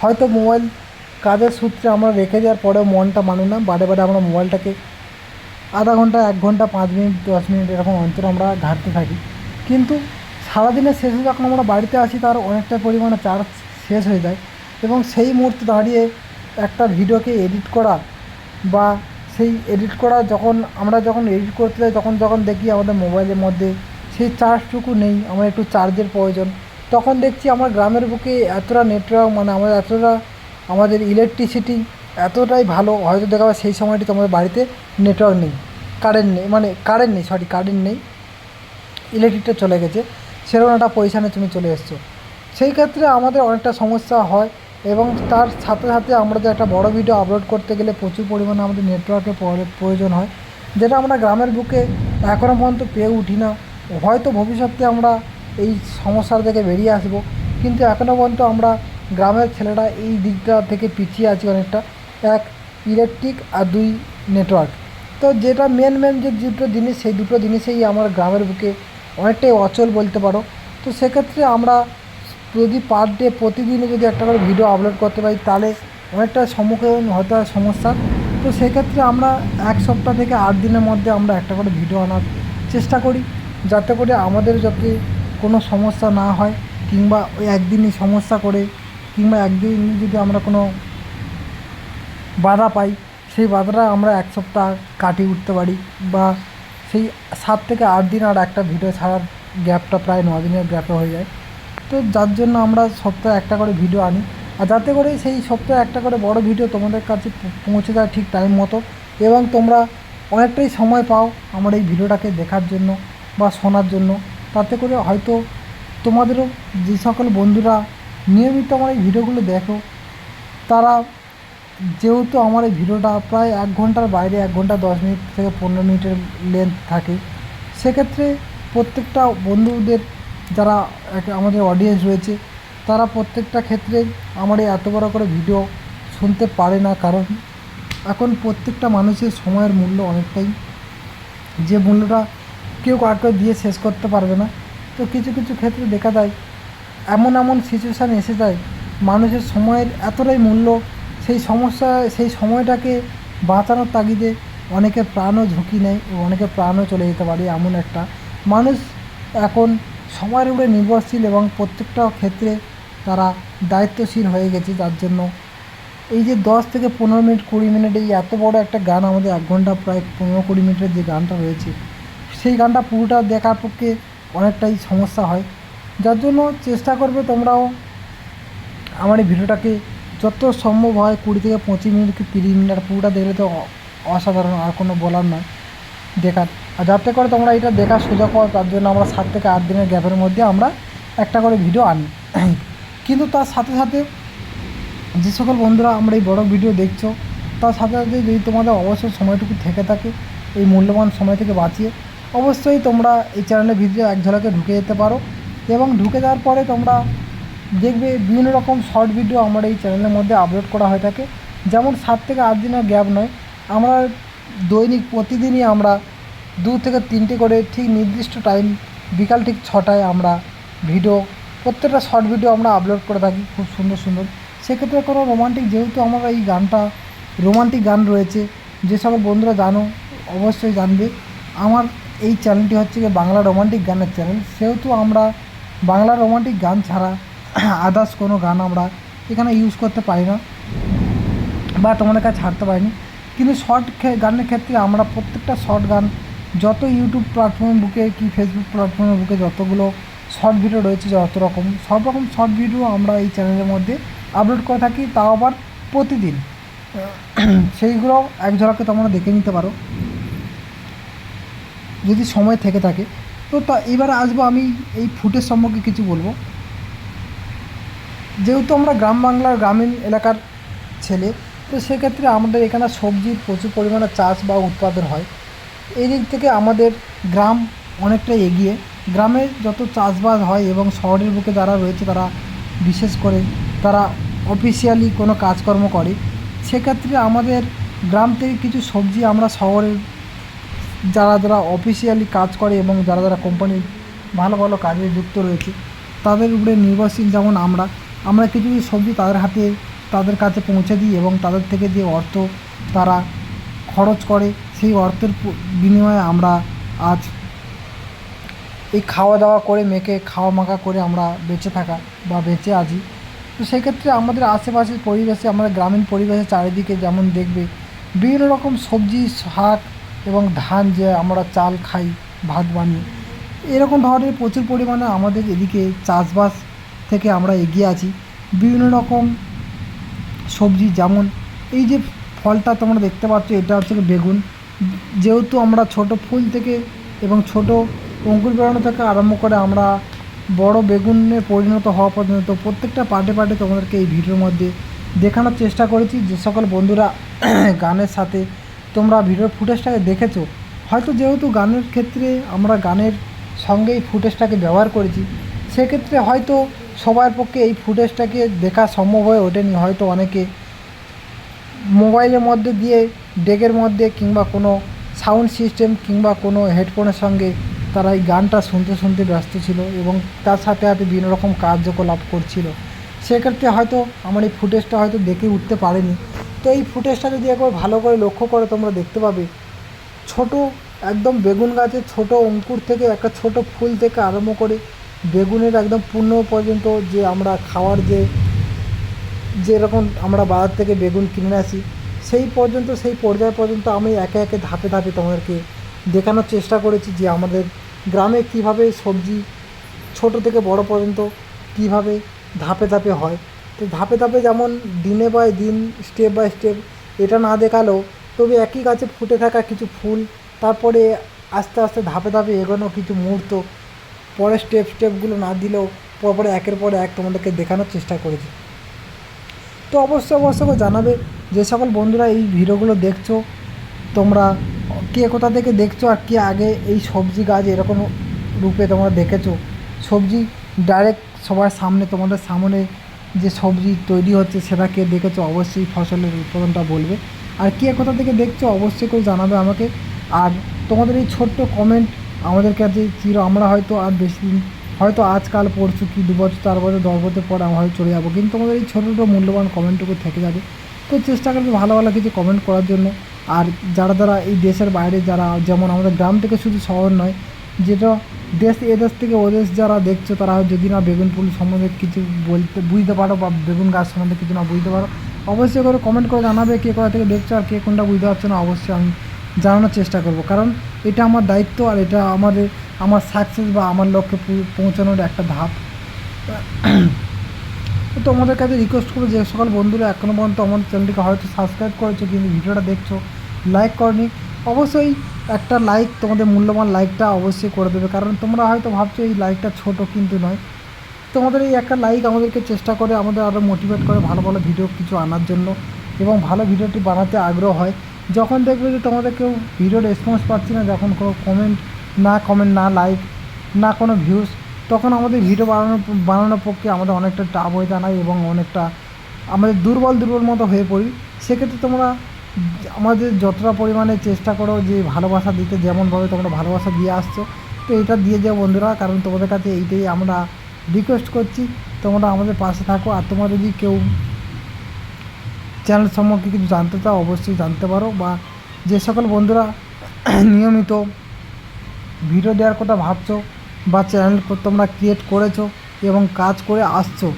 হয়তো মোবাইল কাজের সূত্রে আমরা রেখে দেওয়ার পরেও মনটা মানে না, বারে বারে আমরা মোবাইলটাকে আধা ঘন্টা, 1 ঘন্টা, 5 মিনিট, 10 মিনিট এরকম অন্তর আমরা ঘাঁটতে থাকি। কিন্তু সারাদিনের শেষে যখন আমরা বাড়িতে আসি তার অনেকটা পরিমাণে চার্জ শেষ হয়ে যায়, এবং সেই মুহূর্তে দাঁড়িয়ে একটা ভিডিওকে এডিট করা বা সেই এডিট করা যখন এডিট করতে যাই, যখন দেখি আমাদের মোবাইলের মধ্যে সেই চার্জটুকু নেই, আমার একটু চার্জের প্রয়োজন, তখন দেখছি আমার গ্রামের বুকে এতটা নেটওয়ার্ক, মানে আমাদের ইলেকট্রিসিটি এতটাই ভালো, হয়তো দেখা যায় সেই সময়টি তোমাদের বাড়িতে নেটওয়ার্ক নেই, কারেন্ট নেই, ইলেকট্রিকটা চলে গেছে, সেরকম একটা পজিশানে তুমি চলে এসছো। সেই ক্ষেত্রে আমাদের অনেকটা সমস্যা হয়, এবং তার সাথে সাথে আমরা যে একটা বড় ভিডিও আপলোড করতে গেলে প্রচুর পরিমাণে আমাদের নেটওয়ার্কের প্রয়োজন হয়, যেটা আমরা গ্রামের বুকে এখনও পর্যন্ত পেয়ে উঠি না। হয়তো ভবিষ্যতে আমরা এই সমস্যার থেকে বেরিয়ে আসব, কিন্তু এখনও পর্যন্ত আমরা গ্রামের ছেলেরা এই দিকটা থেকে পিছিয়ে আছি অনেকটা। 1 ইলেকট্রিক আর 2 নেটওয়ার্ক। তো যেটা মেন যে দুটো জিনিস, সেই দুটো জিনিসেই আমার গ্রামের বুকে অনেকটাই অচল বলতে পারো। তো সেক্ষেত্রে আমরা যদি পার ডে, প্রতিদিনে যদি একটা করে ভিডিও আপলোড করতে পারি, তাহলে অনেকটা সম্মুখীন হতে হয় সমস্যার। তো সেক্ষেত্রে আমরা 1 সপ্তাহ থেকে 8 দিনের মধ্যে আমরা একটা করে ভিডিও আনার চেষ্টা করি, যাতে করে আমাদের যাতে কোনো সমস্যা না হয়, কিংবা ওই একদিনই সমস্যা করে, কিংবা একদিন যদি আমরা কোনো বাধা পাই, সেই বাধাটা আমরা 1 সপ্তাহ কাটিয়ে উঠতে পারি, বা সেই 7 থেকে 8 দিন আর একটা ভিডিও ছাড়ার গ্যাপটা প্রায় 9 দিনের গ্যাপে হয়ে যায়। তো যার জন্য আমরা সপ্তাহে একটা করে ভিডিও আনি, আর যাতে করে সেই সপ্তাহে একটা করে বড় ভিডিও তোমাদের কাছে পৌঁছে যায় ঠিক টাইম মতো, এবং তোমরা অনেকটাই সময় পাও আমার এই ভিডিওটাকে দেখার জন্য বা শোনার জন্য। তাতে করে হয়তো তোমাদেরও, যে সকল বন্ধুরা নিয়মিত আমার এই ভিডিওগুলো দেখো, তারা যেহেতু আমার এই ভিডিওটা প্রায় 1 ঘন্টার বাইরে, 1 ঘন্টা 10 মিনিট থেকে 15 মিনিটের লেন্থ থাকে, সেক্ষেত্রে প্রত্যেকটা বন্ধুদের যারা আমাদের অডিয়েন্স রয়েছে, তারা প্রত্যেকটা ক্ষেত্রে আমার এই এত বড় করে ভিডিও শুনতে পারে না, কারণ এখন প্রত্যেকটা মানুষের সময়ের মূল্য অনেকটাই, যে মূল্যটা কেউ কাউকে দিয়ে শেষ করতে পারবে না। তো কিছু কিছু ক্ষেত্রে দেখা যায় এমন এমন সিচুয়েশান এসে যায়, মানুষের সময়ের এতটাই মূল্য, সেই সময়টাকে বাঁচানোর তাগিদে অনেকের প্রাণও ঝুঁকি নেয় ও অনেকের প্রাণও চলে যেতে পারে। এমন একটা মানুষ এখন সময়ের উপরে নির্ভরশীল এবং প্রত্যেকটা ক্ষেত্রে তারা দায়িত্বশীল হয়ে গেছে, যার জন্য এই যে 10 থেকে 15 মিনিট 20 মিনিট এই এত বড় একটা গান, আমাদের 1 ঘন্টা প্রায় 15-20 মিনিটের যে গানটা রয়েছে, সেই গানটা পুরোটা দেখার পক্ষে অনেকটাই সমস্যা হয়। যার জন্য চেষ্টা করবে তোমরাও আমার এই ভিডিওটাকে যত সম্ভব হয় 20 থেকে 25 মিনিট কি 30 মিনিট, আর পুরোটা দেখলে তো অসাধারণ, আর কোনো বলার নয় দেখার। আর যাতে করে তোমরা এটা দেখার সুযোগ পাও, তার জন্য আমরা 7 থেকে 8 দিনের গ্যাপের মধ্যে আমরা একটা করে ভিডিও আনি। কিন্তু তার সাথে সাথে যে সকল বন্ধুরা আমরা এই বড় ভিডিও দেখছো, তার সাথে সাথে যদি তোমাদের অবশ্যই সময়টুকু থেকে থাকে, এই মূল্যবান সময় থেকে বাঁচিয়ে অবশ্যই তোমরা এই চ্যানেলের ভিডিও এক ঝলকে ঢুকে যেতে পারো। এবং ঢুকে যাওয়ার পরে তোমরা দেখবে বিভিন্ন রকম শর্ট ভিডিও আমার এই চ্যানেলের মধ্যে আপলোড করা হয়ে থাকে। যেমন 7 থেকে 8 দিনের গ্যাপ নয়, আমরা দৈনিক প্রতিদিনই আমরা 2 থেকে 3টে করে ঠিক নির্দিষ্ট টাইম বিকাল ঠিক 6টায় আমরা ভিডিও, প্রত্যেকটা শর্ট ভিডিও আমরা আপলোড করে থাকি খুব সুন্দর সুন্দর। সেক্ষেত্রে কোনো রোমান্টিক, যেহেতু আমার এই গানটা রোমান্টিক গান রয়েছে, যে সকল বন্ধুরা জানো অবশ্যই জানবে আমার এই চ্যানেলটি হচ্ছে গিয়ে বাংলা রোমান্টিক গানের চ্যানেল। সেহেতু আমরা বাংলা রোমান্টিক গান ছাড়া আদার্স কোনো গান আমরা এখানে ইউজ করতে পারি না বা তোমাদের কাছে ছাড়তে পারিনি। কিন্তু শর্ট গানের ক্ষেত্রে আমরা প্রত্যেকটা শর্ট গান যত ইউটিউব প্ল্যাটফর্মের বুকে কি ফেসবুক প্ল্যাটফর্মের বুকে যতগুলো শর্ট ভিডিও রয়েছে, যত রকম সব রকম শর্ট ভিডিও আমরা এই চ্যানেলের মধ্যে আপলোড করে থাকি, তাও আবার প্রতিদিন। সেইগুলো এক ঝলকে তোমরা দেখে নিতে পারো যদি সময় থেকে থাকে। তো এবারে আসবো আমি এই ফুটেজ সম্পর্কে কিছু বলবো। যেহেতু আমরা গ্রাম বাংলার গ্রামীণ এলাকার ছেলে, তো সেক্ষেত্রে আমাদের এখানে সবজির প্রচুর পরিমাণে চাষ বা উৎপাদন হয়। এই দিক থেকে আমাদের গ্রাম অনেকটাই এগিয়ে। গ্রামে যত চাষবাস হয় এবং শহরের বুকে যারা রয়েছে তারা বিশেষ করে তারা অফিসিয়ালি কোনো কাজকর্ম করে, সেক্ষেত্রে আমাদের গ্রাম থেকে কিছু সবজি আমরা শহরের যারা অফিসিয়ালি কাজ করে এবং যারা কোম্পানির ভালো ভালো কাজে যুক্ত রয়েছে তাদের উপরে নির্ভরশীল। যেমন আমরা কিছু সবজি তাদের কাছে পৌঁছে দিই এবং তাদের থেকে যে অর্থ তারা খরচ করে, সেই অর্থের বিনিময়ে আমরা আজ এই খাওয়া দাওয়া করে খাওয়া মাখা করে আমরা বেঁচে থাকা বা বেঁচে আছি। তো সেক্ষেত্রে আমাদের আশেপাশের পরিবেশে, আমাদের গ্রামীণ পরিবেশে চারিদিকে যেমন দেখবে বিভিন্ন রকম সবজি, শাক এবং ধান, যে আমরা চাল খাই ভাত বানিয়ে, এরকম ধরনের প্রচুর পরিমাণে আমাদের এদিকে চাষবাস থেকে আমরা এগিয়ে আছি। বিভিন্ন রকম সবজি, যেমন এই যে ফলটা তোমরা দেখতে পাচ্ছ, এটা হচ্ছে বেগুন। যেহেতু আমরা ছোট ফুল থেকে এবং ছোট অঙ্কুর বেরোনো থেকে আরম্ভ করে আমরা বড় বেগুনে পরিণত হওয়া পর্যন্ত প্রত্যেকটা পার্টে পার্টে তোমাদেরকে এই ভিডিওর মধ্যে দেখানোর চেষ্টা করেছি। যে সকল বন্ধুরা গানের সাথে তোমরা ভিডিওর ফুটেজটাকে দেখেছো, হয়তো যেহেতু গানের ক্ষেত্রে আমরা গানের সঙ্গে এই ফুটেজটাকে ব্যবহার করেছি, সেক্ষেত্রে হয়তো সবার পক্ষে এই ফুটেজটাকে দেখা সম্ভব হয়ে ওঠেনি। হয়তো অনেকে মোবাইলের মধ্যে দিয়ে ডেকের মধ্যে কিংবা কোনো সাউন্ড সিস্টেম কিংবা কোনো হেডফোনের সঙ্গে তারা এই গানটা শুনতে শুনতে ব্যস্ত ছিল এবং তার সাথে সাথে বিভিন্ন রকম কার্যকলাপ করছিল। সেক্ষেত্রে হয়তো আমার এই ফুটেজটা হয়তো দেখে উঠতে পারেনি। তো এই ফুটেজটা যদি একবার ভালো করে লক্ষ্য করে তোমরা দেখতে পাবে, ছোট একদম বেগুন গাছের ছোট অঙ্কুর থেকে একটা ছোট ফুল থেকে আরম্ভ করে বেগুনের একদম পূর্ণ পর্যন্ত, যে আমরা খাওয়ার যেরকম আমরা বাজার থেকে বেগুন কিনে আসি, সেই পর্যায় পর্যন্ত আমি একে একে ধাপে ধাপে তোমাদেরকে দেখানোর চেষ্টা করেছি যে আমাদের গ্রামে কীভাবে সবজি ছোট থেকে বড় পর্যন্ত কীভাবে ধাপে ধাপে হয়। তো ধাপে ধাপে যেমন দিনে বাই দিন, স্টেপ বাই স্টেপ এটা না দেখালেও তবে একই গাছে ফুটে থাকা কিছু ফুল, তারপরে আস্তে আস্তে ধাপে ধাপে এগোনো কিছু মুহূর্ত, পরে স্টেপগুলো না দিলেও পরপরে একের পর এক তোমাদেরকে দেখানোর চেষ্টা করেছি। তো অবশ্যই জানাবে যে সকল বন্ধুরা এই ভিডিওগুলো দেখছো, তোমরা কে কোথা থেকে দেখছো আর কে আগে এই সবজি গাছ এরকম রূপে তোমরা দেখেছো। সবজি ডাইরেক্ট সবার সামনে, তোমাদের সামনে যে সবজি তৈরি হচ্ছে সেটা কে দেখেছো অবশ্যই ফসলের উৎপাদনটা বলবে, আর কে কোথা থেকে দেখছো অবশ্যই করে জানাবে আমাকে। আর তোমাদের এই ছোট্ট কমেন্ট আমাদের কাছে আমরা হয়তো আর বেশি দিন, হয়তো আজকাল পরশু কি 2 বছর 4 বছর 10 বছর পর আমরা হয়তো চলে যাবো, কিন্তু তোমাদের এই ছোটো ছোটো মূল্যবান কমেন্টটুকু থেকে যাবে। তো চেষ্টা করবে ভালো ভালো কিছু কমেন্ট করার জন্য। আর যারা এই দেশের বাইরে যারা, যেমন আমাদের গ্রাম থেকে শুধু শহর নয়, যেটা দেশ এদেশ থেকে ওদেশ যারা দেখছো, তারা যদি না বেগুন ফুল সম্বন্ধে কিছু বুঝতে পারো বা বেগুন গাছ সম্বন্ধে কিছু না বুঝতে পারো, অবশ্যই করে কমেন্ট করে জানাবে কে কোথা থেকে দেখছো আর কে কোনটা বুঝতে পারছো না। অবশ্যই আমি জানানোর চেষ্টা করব, কারণ এটা আমার দায়িত্ব আর এটা আমার সাকসেস বা আমার লক্ষ্যে পৌঁছানোর একটা ধাপ। তো তোমাদের কাছে রিকোয়েস্ট করবো, যে সকল বন্ধুরা এখনও পর্যন্ত আমার চ্যানেলটিকে হয়তো সাবস্ক্রাইব করেছো কিন্তু ভিডিওটা দেখছো লাইক করনি, অবশ্যই একটা লাইক, তোমাদের মূল্যবান লাইকটা অবশ্যই করে দেবে। কারণ তোমরা হয়তো ভাবছো এই লাইকটা ছোট, কিন্তু নয়, তোমাদের এই একটা লাইক আমাদেরকে চেষ্টা করে, আমাদের আরও মোটিভেট করে ভালো ভালো ভিডিও কিছু আনার জন্য, এবং ভালো ভিডিওটি বানাতে আগ্রহ হয়। যখন দেখবে যে তোমাদের কেউ ভিডিও রেসপন্স পাচ্ছি না, যখন কোনো কমেন্ট না লাইক না কোনো ভিউজ, তখন আমাদের ভিডিও বানানোর পক্ষে আমাদের অনেকটা টাফ হয়ে দাঁড়ায় এবং অনেকটা আমাদের দুর্বল মতো হয়ে পড়ি। সেক্ষেত্রে তোমরা আমাদের যতটা পরিমাণে চেষ্টা করো যে ভালোবাসা দিতে, যেমনভাবে তোমরা ভালোবাসা দিয়ে আসছো, তো এটা দিয়ে যাও বন্ধুরা। কারণ তোমাদের কাছে এইটাই আমরা রিকোয়েস্ট করছি, তোমরা আমাদের পাশে থাকো। আর তোমরা যদি কেউ চ্যানেল সম্পর্কে কিছু জানতে চাও অবশ্যই জানতে পারো, বা যে সকল বন্ধুরা নিয়মিত ভিডিও দেওয়ার কথা ভাবছো বা চ্যানেল তোমরা ক্রিয়েট করেছো এবং কাজ করে আসছো,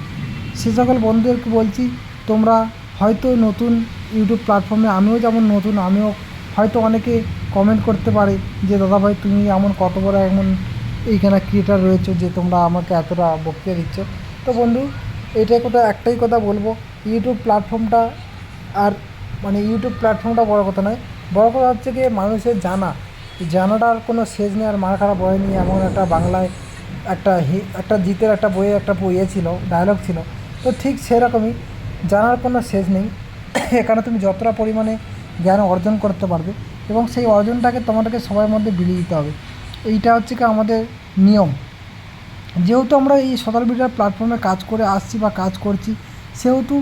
সে সকল বন্ধুদেরকে বলছি, তোমরা হয়তো নতুন ইউটিউব প্ল্যাটফর্মে, আমিও যেমন নতুন, আমিও হয়তো অনেকে কমেন্ট করতে পারে যে দাদাভাই তুমি এমন কত বড় এমন এইখানে ক্রিয়েটার রয়েছে যে তোমরা আমাকে এতটা বক্তৃতা দিচ্ছ। তো বন্ধু একটাই কথা বলবো, ইউটিউব প্ল্যাটফর্মটা আর ইউটিউব প্ল্যাটফর্মটা বড় কথা নয়, বড় কথা হচ্ছে কি মানুষের জানাটার কোনো শেষ নেই। আর মার খারাপ হয়নি, এমন একটা বাংলায় একটা জিতের একটা বইয়ে একটা ছিল, ডায়লগ ছিল, তো ঠিক সেরকমই জানার কোনো শেষ নেই। এখানে তুমি যতটা পরিমাণে জ্ঞান অর্জন করতে পারবে এবং সেই অর্জনটাকে তোমাদেরকে সবার মধ্যে বিলিয়ে দিতে হবে, এইটা হচ্ছে কি আমাদের নিয়ম। যেহেতু আমরা এই সোশ্যাল মিডিয়ার প্ল্যাটফর্মে কাজ করে আসছি বা কাজ করছি, সেহেতু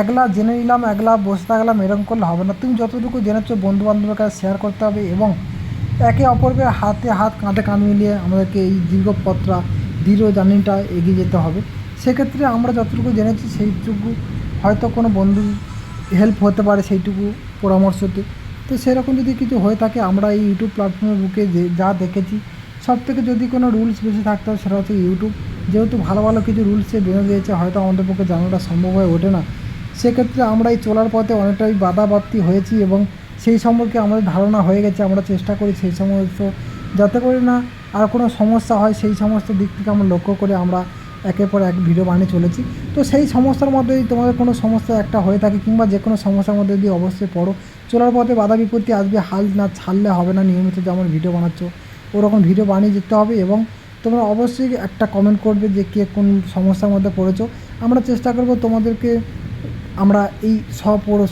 একলা জেনে নিলাম, একলা বসে থাকলাম, এরকম করলে হবে না। তুমি যতটুকু জেনেছো বন্ধুবান্ধবের কাছে শেয়ার করতে হবে এবং একে অপরকে হাতে হাত কাঁধে কাঁধ মিলিয়ে আমাদেরকে এই দীর্ঘ জার্নিটা এগিয়ে যেতে হবে। সেক্ষেত্রে আমরা যতটুকু জেনেছি সেইটুকু হয়তো কোনো বন্ধু হেল্প হতে পারে, সেইটুকু পরামর্শতে। তো সেরকম যদি কিছু হয়ে থাকে, আমরা এই ইউটিউব প্ল্যাটফর্মের বুকে যা দেখেছি, সব থেকে যদি কোনো রুলস বেশি থাকতে হয় সেটা হচ্ছে ইউটিউব। যেহেতু ভালো ভালো কিছু রুলসে বেঁধে দিয়েছে, হয়তো আমাদের পক্ষে জানাটা সম্ভব হয়ে ওঠে না, সেক্ষেত্রে আমরা এই চলার পথে অনেকটাই বাধাপ্রাপ্তি হয়েছি এবং সেই সম্পর্কে আমাদের ধারণা হয়ে গেছে। আমরা চেষ্টা করি সেই সমস্ত যাতে করে না আর কোনো সমস্যা হয়, সেই সমস্ত দিক থেকে আমরা লক্ষ্য করে আমরা একের পর এক ভিডিও বানিয়ে চলেছি। তো সেই সমস্যার মধ্যে যদি তোমাদের কোনো সমস্যা একটা হয়ে থাকে কিংবা যে কোনো সমস্যার মধ্যে যদি অবশ্যই পড়ো, চলার পথে বাধা বিপত্তি আসবে, হাল না ছাড়লে হবে না। নিয়মিত যেমন ভিডিও বানাচ্ছ ওরকম ভিডিও বানিয়ে যেতে হবে এবং তোমরা অবশ্যই একটা কমেন্ট করবে যে কে কোন সমস্যার মধ্যে পড়েছো। আমরা চেষ্টা করব তোমাদেরকে আমরা এই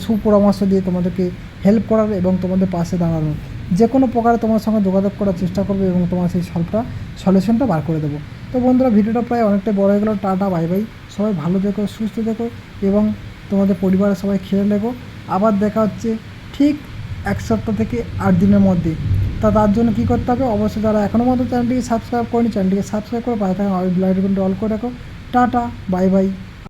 সুপরামর্শ দিয়ে তোমাদেরকে হেল্প করার এবং তোমাদের পাশে দাঁড়ানোর, যে কোনো প্রকারে তোমার সঙ্গে যোগাযোগ করার চেষ্টা করবে এবং তোমার সেই সলিউশনটা বার করে দেবো। তো বন্ধুরা, ভিডিওটা প্রায় অনেকটাই বড় হয়ে গেলো। Tata, bye bye. সবাই ভালো থেকো, সুস্থ থেকো এবং তোমাদের পরিবারের সবাই খেয়াল রেখো। আবার দেখা হচ্ছে ঠিক 1 সপ্তাহ থেকে 8 দিনের মধ্যে। তার জন্য কী করতে হবে, অবশ্যই যারা এখনও মতো চ্যানেলটিকে সাবস্ক্রাইব করেনি, চ্যানেলটিকে সাবস্ক্রাইব করে পাশে থাকা বেল আইকনটি অল করে রাখো। Tata, bye bye.